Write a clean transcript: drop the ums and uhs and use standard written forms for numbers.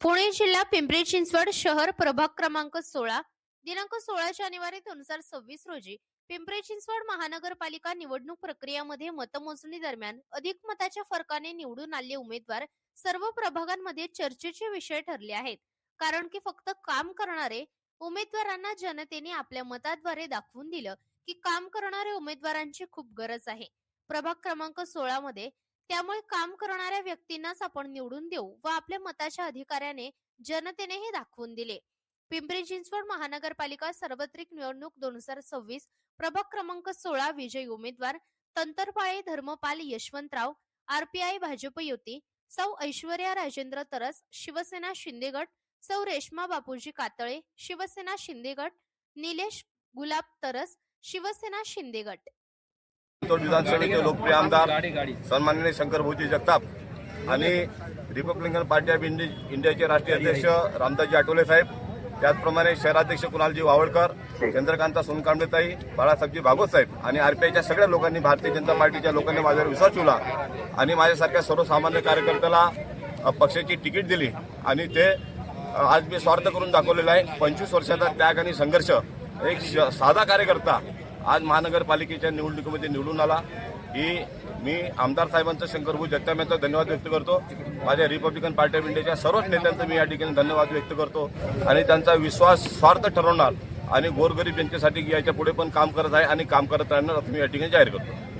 पुणे जिल्हा पिंपरी चिंचवड शहर प्रभाग क्रमांक 16 दिनांक 16 जानेवारी 2026 रोजी पिंपरी चिंचवड महानगरपालिका निवडणूक प्रक्रियेमध्ये मतमोजणी दरम्यान अधिक मताच्या फरकाने निवडून आलेले उमेदवार सर्व प्रभागांमध्ये चर्चेचे विषय ठरले आहेत। कारण की फक्त काम करणारे उमेदवारांना जनतेने आपल्या मताद्वारे दाखवून दिलं की काम करणाऱ्या उमेदवारांची खूप गरज आहे प्रभाग क्रमांक 16 मध्ये। त्यामुळे काम करणाऱ्या व्यक्तींनाच आपण निवडून देऊ व आपल्या मताच्या अधिकाऱ्याने जनतेने हे दाखवून दिले। पिंपरी चिंचवड महानगरपालिका सार्वत्रिक निवडणूक 2026 प्रभाग क्रमांक 16 विजयी उमेदवार तंतरपाळे धर्मपाल यशवंतराव आरपीआय भाजप युती, सौ ऐश्वर्या राजेंद्र तरस शिवसेना शिंदेगड, सौ रेश्मा बापूजी कातळे शिवसेना शिंदेगड, निलेश गुलाब तरस शिवसेना शिंदेगड। विधानसभेचे लोकप्रिय आमदार सन्माननीय शंकर भाऊजी जगताप आणि रिपब्लिकन पार्टी ऑफ इंडियाचे राष्ट्रीय अध्यक्ष रामदासजी आठवले साहेब, त्याचप्रमाणे शहराध्यक्ष कुणालजी वावळकर, चंद्रकांता सोनकांबळेताई, बाळासाहेबजी भागवत साहेब आणि आरपीआयच्या सगळ्या लोकांनी, भारतीय जनता पार्टीच्या लोकांनी माझ्यावर विश्वास ठेवला आणि माझ्यासारख्या सर्वसामान्य कार्यकर्त्याला पक्षाची तिकीट दिली आणि ते आज मी स्वार्थ करून दाखवलेला आहे। 25 वर्षाचा त्याग आणि संघर्ष, एक साधा कार्यकर्ता आज महानगरपालिकेच्या निवडणुकीमध्ये निवडून आला। ही मी आमदार साहेबांचं, शंकर भाऊ जगताप यांचा धन्यवाद व्यक्त करतो। माझ्या रिपब्लिकन पार्टी ऑफ इंडियाच्या सर्वच नेत्यांचा मी या ठिकाणी धन्यवाद व्यक्त करतो आणि त्यांचा विश्वास स्वार्थ ठरवणार आणि गोरगरीब जनतेसाठी याच्या पुढे पण काम करत आहे आणि काम करत राहणार असं मी या ठिकाणी जाहीर करतो।